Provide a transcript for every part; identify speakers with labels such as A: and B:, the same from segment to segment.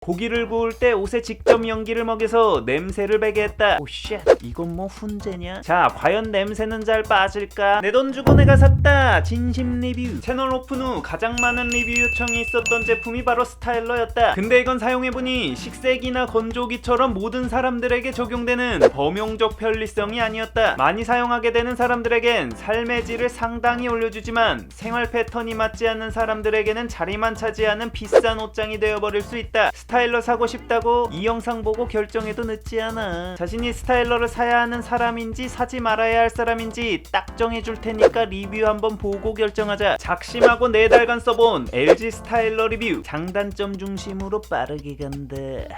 A: 고기를 구울 때 옷에 직접 연기를 먹여서 냄새를 배게 했다. 오쉣, 이건 뭐 훈제냐? 자, 과연 냄새는 잘 빠질까? 내 돈 주고 내가 샀다. 진심 리뷰. 채널 오픈 후 가장 많은 리뷰 요청이 있었던 제품이 바로 스타일러였다. 근데 이건 사용해보니 식세기나 건조기처럼 모든 사람들에게 적용되는 범용적 편리성이 아니었다. 많이 사용하게 되는 사람들에겐 삶의 질을 상당히 올려주지만 생활 패턴이 맞지 않는 사람들에게는 자리만 차지하는 비싼 옷장이 되어버릴 수 있다. 스타일러 사고 싶다고 이 영상 보고 결정해도 늦지 않아. 자신이 스타일러를 사야 하는 사람인지 사지 말아야 할 사람인지 딱 정해줄 테니까 리뷰 한번 보고 결정하자. 작심하고 4달간 써본 LG 스타일러 리뷰. 장단점 중심으로 빠르게 간다.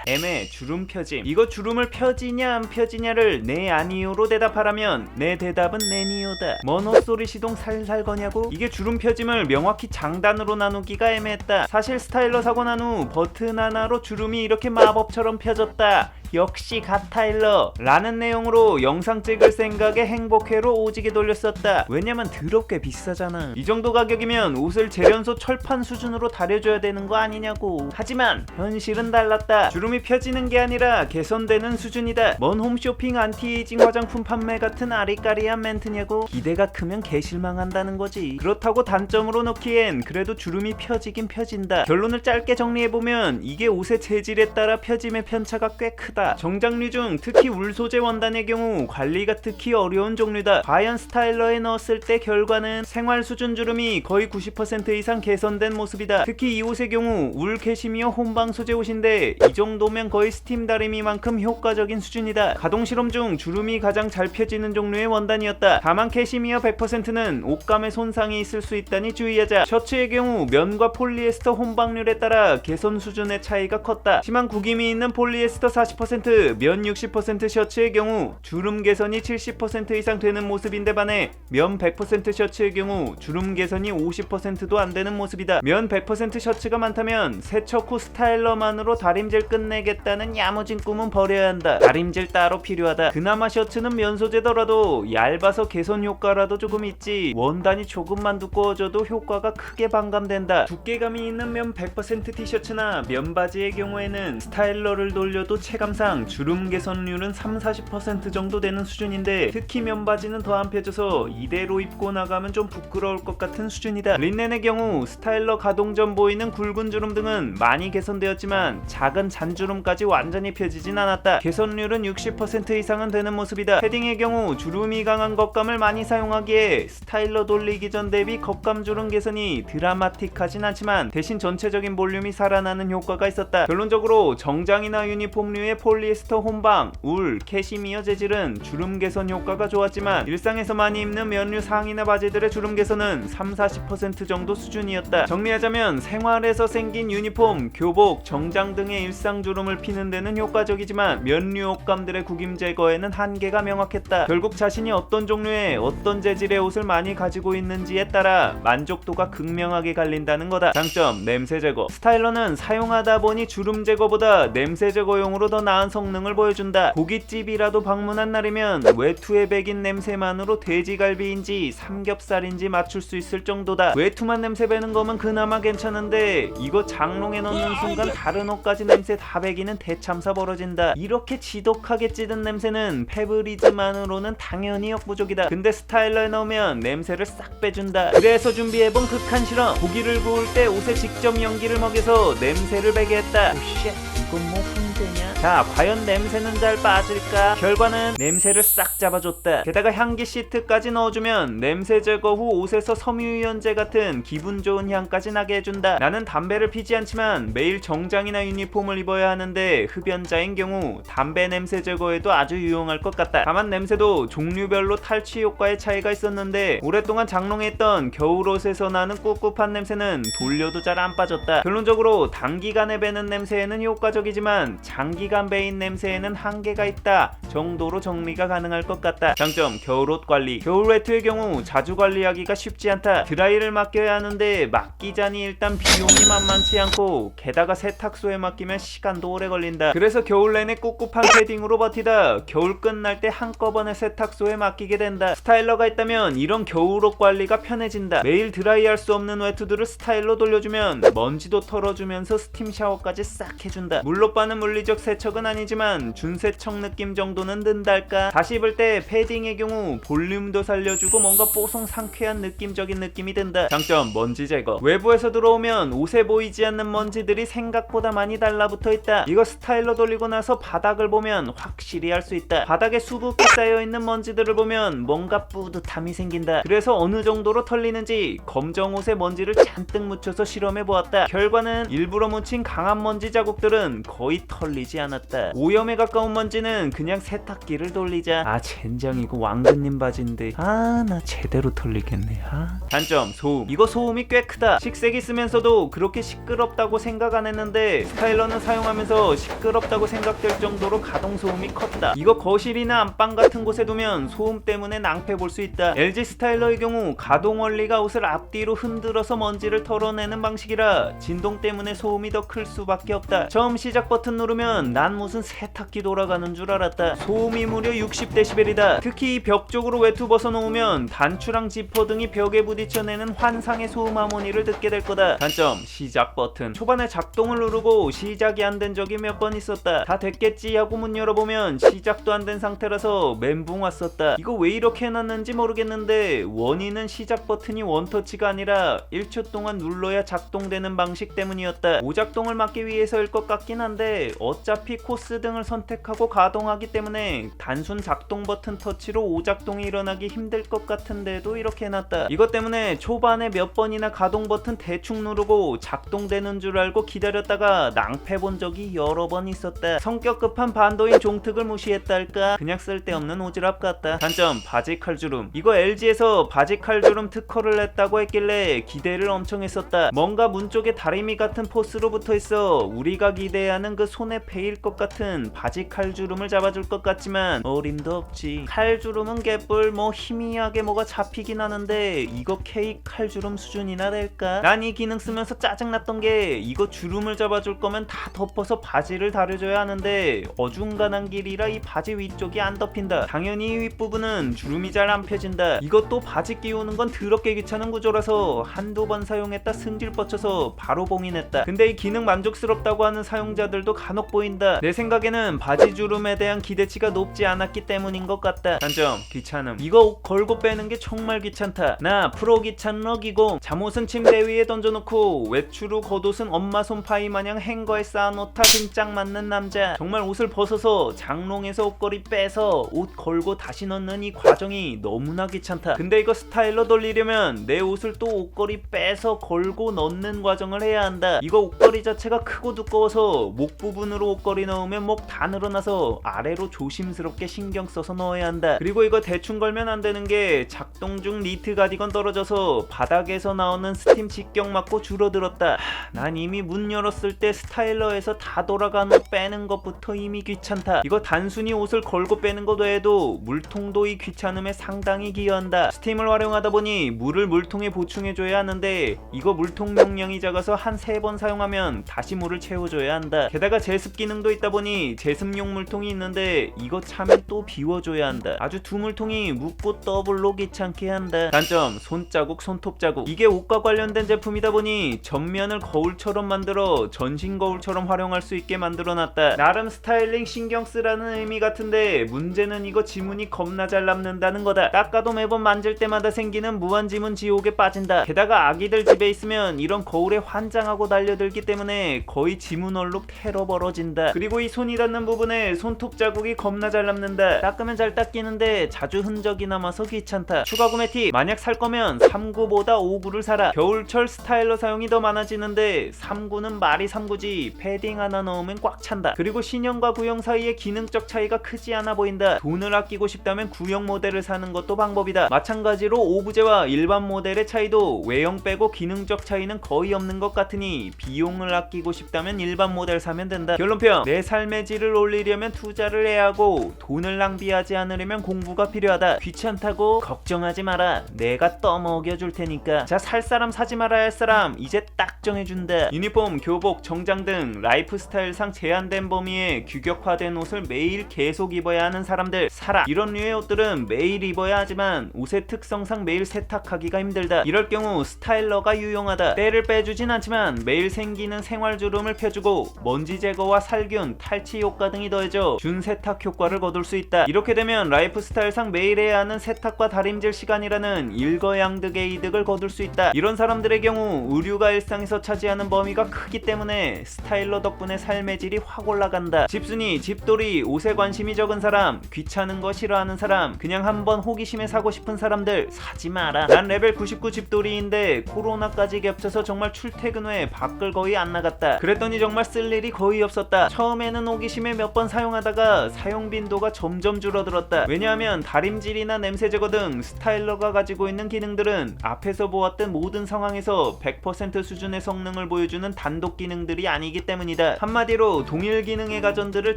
A: 애매 주름 펴짐. 이거 주름을 펴지냐 안 펴지냐를 네 아니요로 대답하라면 내 대답은 네니요다. 뭔 헛소리 시동 살살 거냐고? 이게 주름 펴짐을 명확히 장단으로 나누기가 애매했다. 사실 스타일러 사고 난 후 버튼 하나로 주름이 이렇게 마법처럼 펴졌다. 역시 갓타일러 라는 내용으로 영상 찍을 생각에 행복회로 오지게 돌렸었다. 왜냐면 더럽게 비싸잖아. 이 정도 가격이면 옷을 재련소 철판 수준으로 다려줘야 되는 거 아니냐고. 하지만 현실은 달랐다. 주름이 펴지는 게 아니라 개선되는 수준이다. 뭔 홈쇼핑 안티에이징 화장품 판매 같은 아리까리한 멘트냐고. 기대가 크면 개실망한다는 거지. 그렇다고 단점으로 넣기엔 그래도 주름이 펴지긴 펴진다. 결론을 짧게 정리해보면 이게 옷의 재질에 따라 펴짐의 편차가 꽤 크다. 정장류 중 특히 울 소재 원단의 경우 관리가 특히 어려운 종류다. 과연 스타일러에 넣었을 때 결과는 생활 수준 주름이 거의 90% 이상 개선된 모습이다. 특히 이 옷의 경우 울 캐시미어 혼방 소재 옷인데 이 정도면 거의 스팀 다리미만큼 효과적인 수준이다. 가동 실험 중 주름이 가장 잘 펴지는 종류의 원단이었다. 다만 캐시미어 100%는 옷감에 손상이 있을 수 있다니 주의하자. 셔츠의 경우 면과 폴리에스터 혼방률에 따라 개선 수준의 차이가 컸다. 심한 구김이 있는 폴리에스터 40%, 면 60% 셔츠의 경우 주름 개선이 70% 이상 되는 모습인데 반해 면 100% 셔츠의 경우 주름 개선이 50%도 안 되는 모습이다. 면 100% 셔츠가 많다면 세척 후 스타일러만으로 다림질 끝내겠다는 야무진 꿈은 버려야 한다. 다림질 따로 필요하다. 그나마 셔츠는 면 소재더라도 얇아서 개선 효과라도 조금 있지 원단이 조금만 두꺼워져도 효과가 크게 반감된다. 두께감이 있는 면 100% 티셔츠나 면 바지의 경우에는 스타일러를 돌려도 체감상 주름 개선률은 30-40% 정도 되는 수준인데 특히 면바지는 더 안 펴져서 이대로 입고 나가면 좀 부끄러울 것 같은 수준이다. 린넨의 경우 스타일러 가동 전 보이는 굵은 주름 등은 많이 개선되었지만 작은 잔주름까지 완전히 펴지진 않았다. 개선률은 60% 이상은 되는 모습이다. 패딩의 경우 주름이 강한 겉감을 많이 사용하기에 스타일러 돌리기 전 대비 겉감 주름 개선이 드라마틱하진 않지만 대신 전체적인 볼륨이 살아나는 효과가 있었다. 결론적으로 정장이나 유니폼류의 폴리에스터 혼방, 울, 캐시미어 재질은 주름 개선 효과가 좋았지만 일상에서 많이 입는 면류 상의나 바지들의 주름 개선은 30-40% 정도 수준이었다. 정리하자면 생활에서 생긴 유니폼, 교복, 정장 등의 일상 주름을 피는 데는 효과적이지만 면류 옷감들의 구김 제거에는 한계가 명확했다. 결국 자신이 어떤 종류의 어떤 재질의 옷을 많이 가지고 있는지에 따라 만족도가 극명하게 갈린다는 거다. 장점, 냄새 제거. 스타일러는 사용하다 보니 주름 제거보다 냄새 제거용으로 더 나은 성능을 보여준다. 고깃집이라도 방문한 날이면 외투의 배긴 냄새만으로 돼지갈비인지 삼겹살인지 맞출 수 있을 정도다. 외투만 냄새 배는 거면 그나마 괜찮은데 이거 장롱에 넣는 순간 다른 옷까지 냄새 다 배기는 대참사 벌어진다. 이렇게 지독하게 찌든 냄새는 페브리즈만으로는 당연히 역부족이다. 근데 스타일러에 넣으면 냄새를 싹 빼준다. 그래서 준비해본 극한 실험. 고기를 구울 때 옷에 직접 연기를 먹여서 냄새를 배게 했다. 오쉣, 이건 뭐 훈제냐? 자, 과연 냄새는 잘 빠질까? 결과는 냄새를 싹 잡아줬다. 게다가 향기 시트까지 넣어주면 냄새 제거 후 옷에서 섬유유연제 같은 기분 좋은 향까지 나게 해준다. 나는 담배를 피지 않지만 매일 정장이나 유니폼을 입어야 하는데 흡연자인 경우 담배 냄새 제거에도 아주 유용할 것 같다. 다만 냄새도 종류별로 탈취 효과의 차이가 있었는데 오랫동안 장롱에 있던 겨울옷에서 나는 꿉꿉한 냄새는 돌려도 잘 안 빠졌다. 결론적으로 단기간에 배는 냄새에는 효과적이지만 장기간 배인 냄새에는 한계가 있다 정도로 정리가 가능할 것 같다. 장점, 겨울옷 관리. 겨울 외투의 경우 자주 관리하기가 쉽지 않다. 드라이를 맡겨야 하는데 맡기자니 일단 비용이 만만치 않고 게다가 세탁소에 맡기면 시간도 오래 걸린다. 그래서 겨울 내내 꿉꿉한 패딩으로 버티다 겨울 끝날 때 한꺼번에 세탁소에 맡기게 된다. 스타일러가 있다면 이런 겨울옷 관리가 편해진다. 매일 드라이할 수 없는 외투들을 스타일러 돌려주면 먼지도 털어주면서 스팀 샤워까지 싹 해준다. 물로 빠는 물리적 세척은 아니지만 준세척 느낌 정도는 든달까. 다시 입을 때 패딩의 경우 볼륨도 살려주고 뭔가 뽀송 상쾌한 느낌적인 느낌이 든다. 장점 먼지 제거. 외부에서 들어오면 옷에 보이지 않는 먼지들이 생각보다 많이 달라붙어 있다. 이거 스타일러 돌리고 나서 바닥을 보면 확실히 알 수 있다. 바닥에 수북히 쌓여있는 먼지들을 보면 뭔가 뿌듯함이 생긴다. 그래서 어느 정도로 털리는지 검정 옷에 먼지를 잔뜩 묻혀서 실험해보았다. 결과는 일부러 묻힌 강한 먼지 자국들은 거의 털리지 않았다. 오염에 가까운 먼지는 그냥 세탁기를 돌리자. 젠장이고 왕근님 바지인데 나 제대로 털리겠네. 단점 소음. 이거 소음이 꽤 크다. 식색이 쓰면서도 그렇게 시끄럽다고 생각 안 했는데 스타일러는 사용하면서 시끄럽다고 생각될 정도로 가동 소음이 컸다. 이거 거실이나 안방 같은 곳에 두면 소음 때문에 낭패 볼 수 있다. LG 스타일러의 경우 가동 원리가 옷을 앞뒤로 흔들어서 먼지를 털어내는 방식이라 진동 때문에 소음이 더 클 수밖에 없다. 처음 시작 버튼 누르면 난 무슨 세탁기 돌아가는 줄 알았다. 소음이 무려 60dB이다. 특히 벽 쪽으로 외투 벗어놓으면 단추랑 지퍼 등이 벽에 부딪혀내는 환상의 소음 하모니를 듣게 될 거다. 단점 시작 버튼. 초반에 작동을 누르고 시작이 안 된 적이 몇 번 있었다. 다 됐겠지 하고 문 열어보면 시작도 안 된 상태라서 멘붕 왔었다. 이거 왜 이렇게 해놨는지 모르겠는데 원인은 시작 버튼이 원터치가 아니라 1초 동안 눌러야 작동되는 방식 때문이었다. 오작동을 막기 위해서일 것 같긴 한데 어차피 코스 등을 선택하고 가동하기 때문에 단순 작동 버튼 터치로 오작동이 일어나기 힘들 것 같은데도 이렇게 해놨다. 이것 때문에 초반에 몇 번이나 가동 버튼 대충 누르고 작동되는 줄 알고 기다렸다가 낭패 본 적이 여러 번 있었다. 성격 급한 반도인 종특을 무시했다 할까? 그냥 쓸데없는 오지랖 같다. 단점 바지 칼주름. 이거 LG에서 바지 칼주름 특허를 냈다고 했길래 기대를 엄청 했었다. 뭔가 문 쪽에 다리미 같은 포스로 붙어있어 우리가 기대하는 그 손에 베일 것 같은 바지 칼주름을 잡아줄 것 같지만 어림도 없지. 칼주름은 개뿔 희미하게 뭐가 잡히긴 하는데 이거 케이크 칼주름 수준이나 될까? 난 이 기능 쓰면서 짜증났던 게 이거 주름을 잡아줄 거면 다 덮어서 바지를 다려줘야 하는데 어중간한 길이라 이 바지 위쪽이 안 덮인다. 당연히 이 윗부분은 주름이 잘 안 펴진다. 이것도 바지 끼우는 건 더럽게 귀찮은 구조라서 한두 번 사용했다 승질 뻗쳐서 바로 봉인했다. 근데 이 기능 만족스럽다고 하는 사용자들도 간혹 보인다. 내 생각에는 바지 주름에 대한 기대치가 높지 않았기 때문인 것 같다. 단점 귀찮음. 이거 옷 걸고 빼는 게 정말 귀찮다. 나 프로 귀찮러기고 잠옷은 침대 위에 던져놓고 외출 후 겉옷은 엄마 손파이 마냥 행거에 쌓아놓다 등짝 맞는 남자. 정말 옷을 벗어서 장롱에서 옷걸이 빼서 옷 걸고 다시 넣는 이 과정이 너무나 귀찮다. 근데 이거 스타일러 돌리려면 내 옷을 또 옷걸이 빼서 걸고 넣는 과정을 해야 한다. 이거 옷걸이 자체가 크고 두꺼워서 목 부분으로 옷걸이 넣으면 목 다 늘어나서 아래로 조심스럽게 신경 써서 넣어야 한다. 그리고 이거 대충 걸면 안 되는 게 작동 중 니트 가디건 떨어져서 바닥에서 나오는 스팀 직경 맞고 줄어들었다. 난 이미 문 열었을 때 스타일러에서 다 돌아간 옷 빼는 것부터 이미 귀찮다. 이거 단순히 옷을 걸고 빼는 것 외에도 물통도 이 귀찮음에 상당히 기여한다. 스팀을 활용하다 보니 물을 물통에 보충해줘야 하는데 이거 물통 용량이 작아서 한 3번 사용하면 다시 물을 채워줘야 한다. 게다가 제습 기능도 있다 보니 제습용 물통이 있는데 이거 차면 또 비워줘야 한다. 아주 두 물통이 묻고 더블로 귀찮게 한다. 단점 손자국 손톱 자국. 이게 옷과 관련된 제품이다 보니 전면을 거울처럼 만들어 전신 거울처럼 활용할 수 있게 만들어놨다. 나름 스타일링 신경 쓰라는 의미 같은데 문제는 이거 지문이 겁나 잘 남는다는 거다. 닦아도 매번 만질 때마다 생기는 무한 지문 지옥에 빠진다. 게다가 아기들 집에 있으면 이런 거울에 환장하고 달려들기 때문에 거의 지문 얼룩 테러 벌어진다. 그리고 이 손이 닿는 부분에 손톱 자국이 겁나 잘 남는다. 닦으면 잘 닦이는데 자주 흔적이 남아서 귀찮다. 추가 구매 팁. 만약 살 거면 3구보다 5구를 사라. 겨울철 스타일러 사용이 더 많아지는데 3구는 말이 3구지 패딩 하나 넣으면 꽉 찬다. 그리고 신형과 구형 사이의 기능적 차이가 크지 않아 보인다. 돈을 아끼고 싶다면 구형 모델을 사는 것도 방법이다. 마찬가지로 오브제와 일반 모델의 차이도 외형 빼고 기능적 차이는 거의 없는 것 같으니 비용을 아끼고 싶다면 일반 모델 사면 된다. 결론평. 내 삶의 질을 올리려면 투자를 해야 하고 돈을 낭비하지 않으려면 공부가 필요하다. 귀찮다고 걱정하지 마라. 내가 떠먹여 줄 테니까. 자, 살 사람 사지 말아야 할 사람 이제 딱 정해준다. 유니폼, 교복, 정장 등 라이프스타일상 제한된 범위에 규격화된 옷을 매일 계속 입어야 하는 사람들 사라. 이런 류의 옷들은 매일 입어야 하지만 옷의 특성상 매일 세탁하기가 힘들다. 이럴 경우 스타일러가 유용하다. 때를 빼주진 않지만 매일 생기는 생활주름을 펴주고 먼지 제거와 살균, 탈취 효과 등이 더해져 준세탁 효과를 거둘 수 있다. 이렇게 되면 라이프스타일상 매일 해야 하는 세탁과 다림질 시간이라는 일거양득의 이득을 거둘 수 있다. 이런 사람들의 경우 의류가 일상에서 차지하는 범위가 크기 때문에 스타일러 덕분에 삶의 질이 확 올라간다. 집순이, 집돌이, 옷에 관심이 적은 사람, 귀찮은 거 싫어하는 사람, 그냥 한번 호기심에 사고 싶은 사람들 사지 마라. 난 레벨 99 집돌이인데 코로나까지 겹쳐서 정말 출퇴근 후에 밖을 거의 안 나갔다. 그랬더니 정말 쓸 일이 거의 없었다. 처음에는 호기심에 몇 번 사용하다가 사용 빈도가 점점 줄어들었다. 왜냐하면 다림질이나 냄새 제거 등 스타일러가 가지고 있는 기능들은 앞에서 보았던 모든 상황에서 100% 수준의 성능을 보여주는 단독 기능들이 아니기 때문이다. 한마디로 동일 기능의 가전들을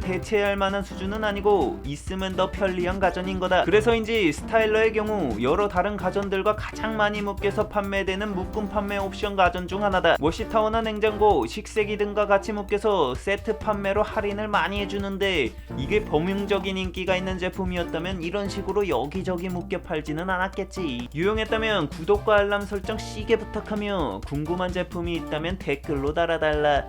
A: 대체할 만한 수준은 아니고 있으면 더 편리한 가전인 거다. 그래서인지 스타일러의 경우 여러 다른 가전들과 가장 많이 묶여서 판매되는 묶음 판매 옵션 가전 중 하나다. 워시타워나 냉장고, 식세기 등과 같이 묶여서 세트 판매로 할인을 많이 해주는데 이게 범용적인 인기가 있는 제품이었다면 이런 식으로 여기저기 묶여 팔지는 않았겠지. 유용했다면 구독과 알람 설정 시게 부탁하며 궁금한 제품이 있다면 댓글로 달아달라.